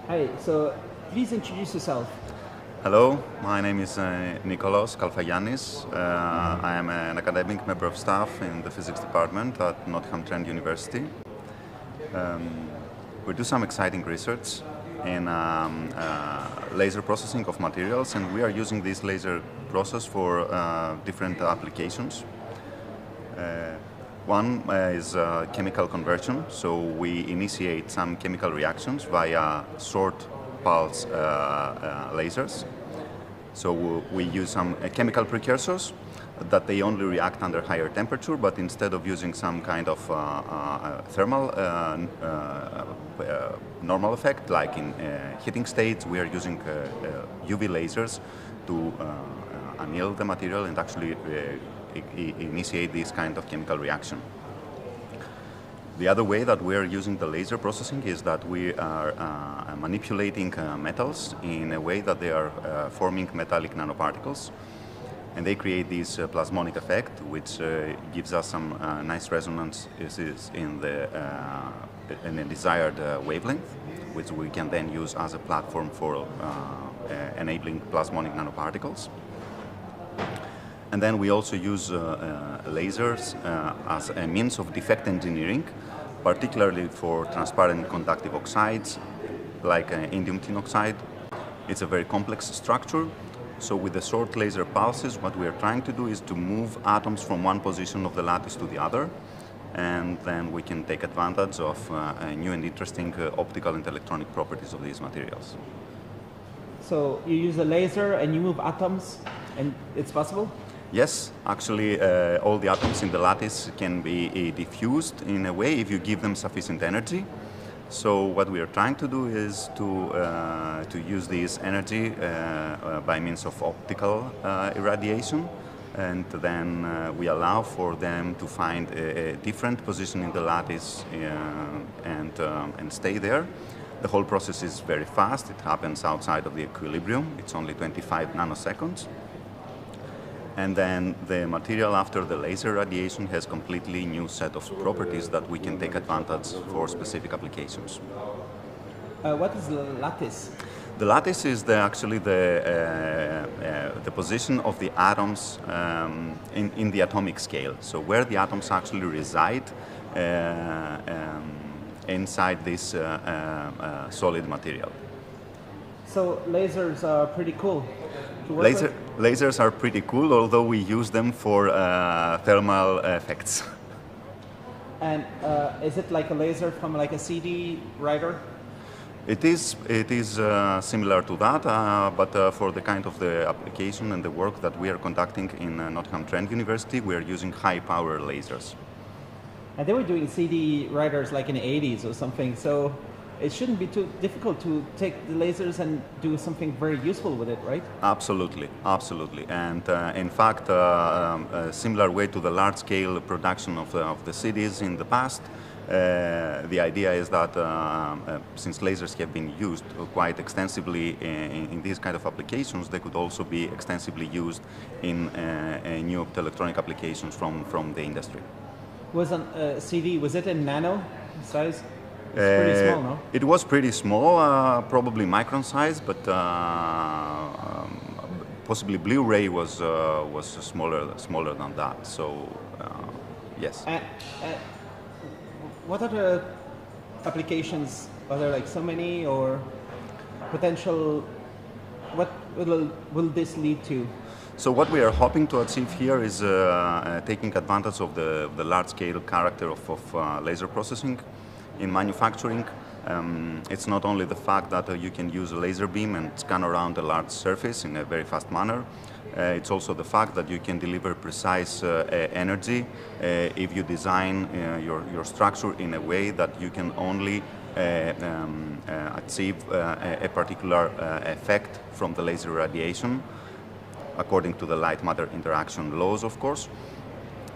Hi, so please introduce yourself. Hello, my name is Nikolaos Kalfagiannis. I am an academic member of staff in the physics department at Nottingham University. We do some exciting research in laser processing of materials, and we are using this laser process for different applications. One is chemical conversion, so we initiate some chemical reactions via short pulse lasers. So we use some chemical precursors that they only react under higher temperature, but instead of using some kind of thermal normal effect, like in heating states, we are using UV lasers to anneal the material and actually initiate this kind of chemical reaction. The other way that we are using the laser processing is that we are manipulating metals in a way that they are forming metallic nanoparticles, and they create this plasmonic effect, which gives us some nice resonance in the desired wavelength, which we can then use as a platform for enabling plasmonic nanoparticles. And then we also use lasers as a means of defect engineering, particularly for transparent conductive oxides, like indium tin oxide. It's a very complex structure. So with the short laser pulses, what we are trying to do is to move atoms from one position of the lattice to the other, and then we can take advantage of new and interesting optical and electronic properties of these materials. So you use a laser and you move atoms, and it's possible? Yes, actually all the atoms in the lattice can be diffused in a way if you give them sufficient energy. So what we are trying to do is to use this energy by means of optical irradiation, and then we allow for them to find a different position in the lattice and stay there. The whole process is very fast. It happens outside of the equilibrium. It's only 25 nanoseconds. And then the material after the laser radiation has completely new set of properties that we can take advantage for specific applications. What is the lattice? The lattice is actually the position of the atoms in the atomic scale. So where the atoms actually reside inside this solid material. So lasers are pretty cool. Lasers are pretty cool, although we use them for thermal effects. And is it like a laser from like a CD writer? It is similar to that, but for the kind of the application and the work that we are conducting in Nottingham University, we are using high power lasers. And they were doing CD writers like in the 80s or something, so it shouldn't be too difficult to take the lasers and do something very useful with it, right? Absolutely, absolutely. And in fact, a similar way to the large-scale production of the CDs in the past, the idea is that since lasers have been used quite extensively in these kind of applications, they could also be extensively used in new optoelectronic applications from the industry. Was a CD, was it in nano size? It's pretty small, no? It was pretty small, probably micron size, but possibly Blu-ray was smaller than that. So yes. What other applications are there? Like so many, or potential? What will this lead to? So what we are hoping to achieve here is taking advantage of the large-scale character of laser processing. In manufacturing, it's not only the fact that you can use a laser beam and scan around a large surface in a very fast manner. It's also the fact that you can deliver precise energy if you design your structure in a way that you can only achieve a particular effect from the laser radiation, according to the light-matter interaction laws, of course.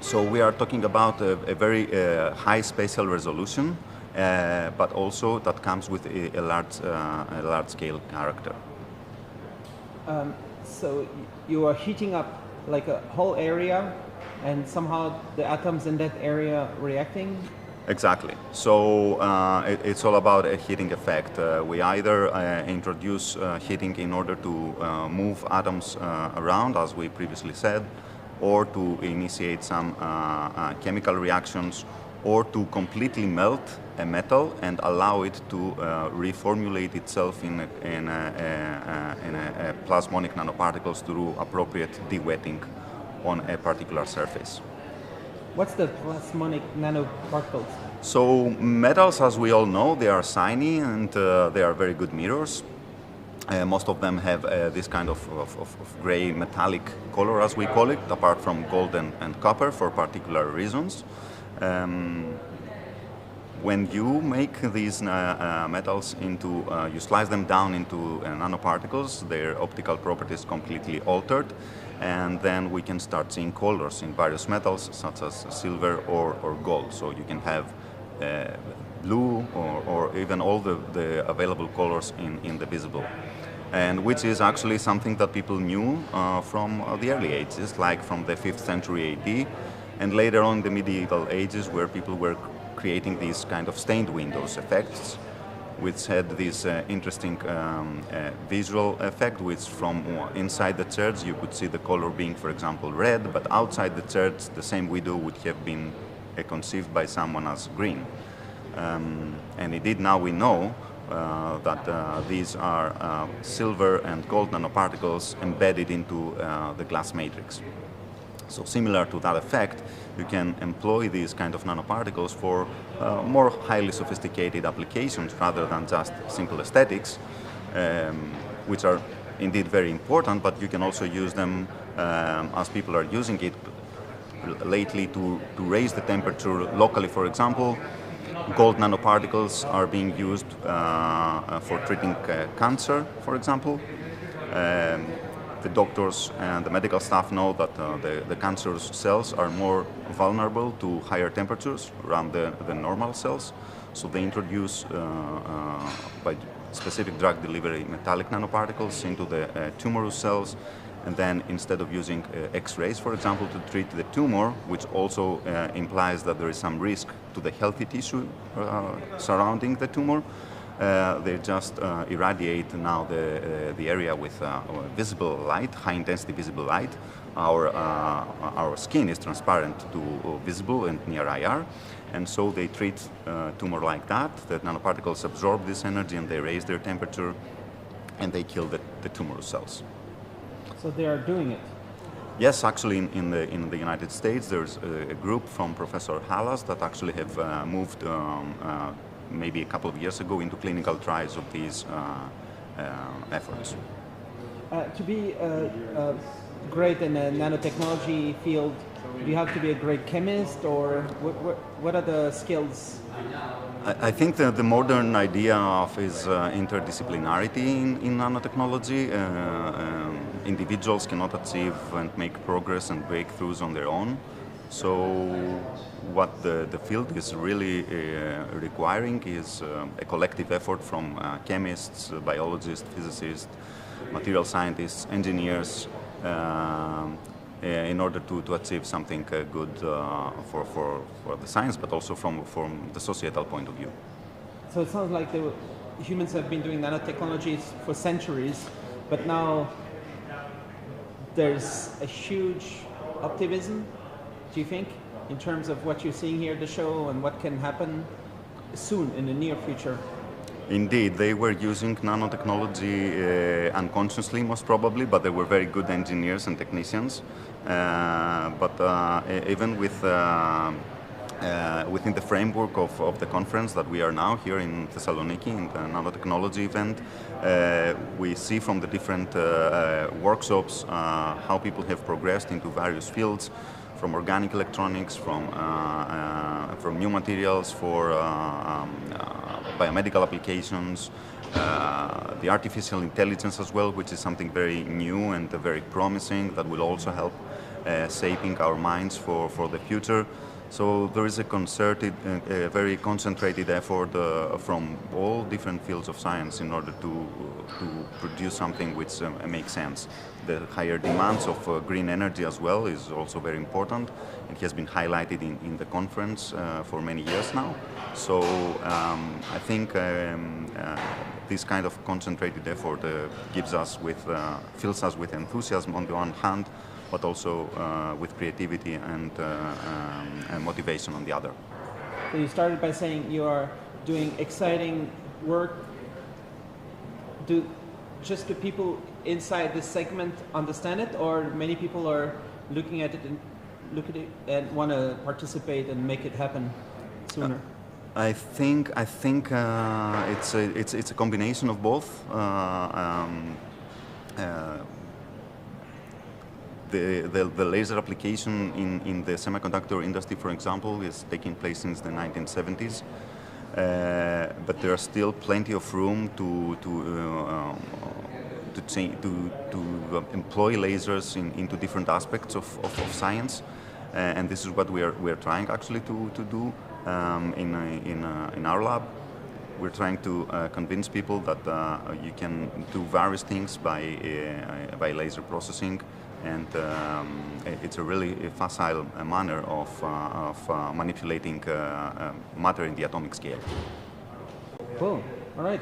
So we are talking about a very high spatial resolution, but also that comes with a large-scale character. So you are heating up like a whole area, and somehow the atoms in that area reacting? Exactly. So it's all about a heating effect. We either introduce heating in order to move atoms around, as we previously said, or to initiate some chemical reactions, or to completely melt a metal and allow it to reformulate itself in a plasmonic nanoparticles through appropriate de-wetting on a particular surface. What's the plasmonic nanoparticles? So metals, as we all know, they are shiny and they are very good mirrors. Most of them have this kind of gray metallic color, as we call it, apart from gold and copper for particular reasons. When you make these metals into, you slice them down into nanoparticles, their optical properties completely altered, and then we can start seeing colors in various metals such as silver or gold. So you can have blue or even all the available colors in the visible. And which is actually something that people knew from the early ages, like from the 5th century AD, and later on in the medieval ages, where people were creating these kind of stained windows effects, which had this interesting visual effect, which from inside the church you could see the color being, for example, red, but outside the church the same window would have been conceived by someone as green. And indeed now we know that these are silver and gold nanoparticles embedded into the glass matrix. So similar to that effect, you can employ these kind of nanoparticles for more highly sophisticated applications rather than just simple aesthetics, which are indeed very important, but you can also use them as people are using it lately to raise the temperature locally. For example, gold nanoparticles are being used for treating cancer, for example. The doctors and the medical staff know that the cancerous cells are more vulnerable to higher temperatures around the normal cells. So they introduce, by specific drug delivery, metallic nanoparticles into the tumorous cells. And then instead of using X-rays, for example, to treat the tumor, which also implies that there is some risk to the healthy tissue surrounding the tumor, they just irradiate now the area with visible light, high-intensity visible light. Our skin is transparent to visible and near IR, and so they treat tumor like that. The nanoparticles absorb this energy and they raise their temperature, and they kill the tumor cells. So they are doing it? Yes, actually in the United States there's a group from Professor Hallas that actually have moved maybe a couple of years ago into clinical trials of these efforts. To be great in a nanotechnology field, do you have to be a great chemist, or what are the skills? I think that the modern idea of is interdisciplinarity in nanotechnology. Individuals cannot achieve and make progress and breakthroughs on their own. So what the field is really requiring is a collective effort from chemists, biologists, physicists, material scientists, engineers, in order to achieve something good for the science, but also from the societal point of view. So it sounds like the humans have been doing nanotechnologies for centuries, but now there's a huge optimism, do you think, in terms of what you're seeing here at the show and what can happen soon in the near future? Indeed, they were using nanotechnology unconsciously, most probably, but they were very good engineers and technicians. But even with within the framework of the conference that we are now here in Thessaloniki, in the nanotechnology event, we see from the different workshops how people have progressed into various fields, from organic electronics, from new materials, for biomedical applications, the artificial intelligence as well, which is something very new and very promising that will also help shaping our minds for the future. So there is a concerted, very concentrated effort from all different fields of science in order to produce something which makes sense. The higher demands of green energy as well is also very important. It has been highlighted in the conference for many years now. So I think this kind of concentrated effort fills us with enthusiasm on the one hand, but also with creativity and motivation on the other. So you started by saying you are doing exciting work. Do people inside this segment understand it, or many people are looking at it and want to participate and make it happen sooner? I think it's a combination of both. The laser application in the semiconductor industry, for example, is taking place since the 1970s. But there are still plenty of room to employ lasers into different aspects of science, and this is what we are trying actually to do in our lab. We're trying to convince people that you can do various things by laser processing, and it's a really facile manner of manipulating matter in the atomic scale. Cool. All right.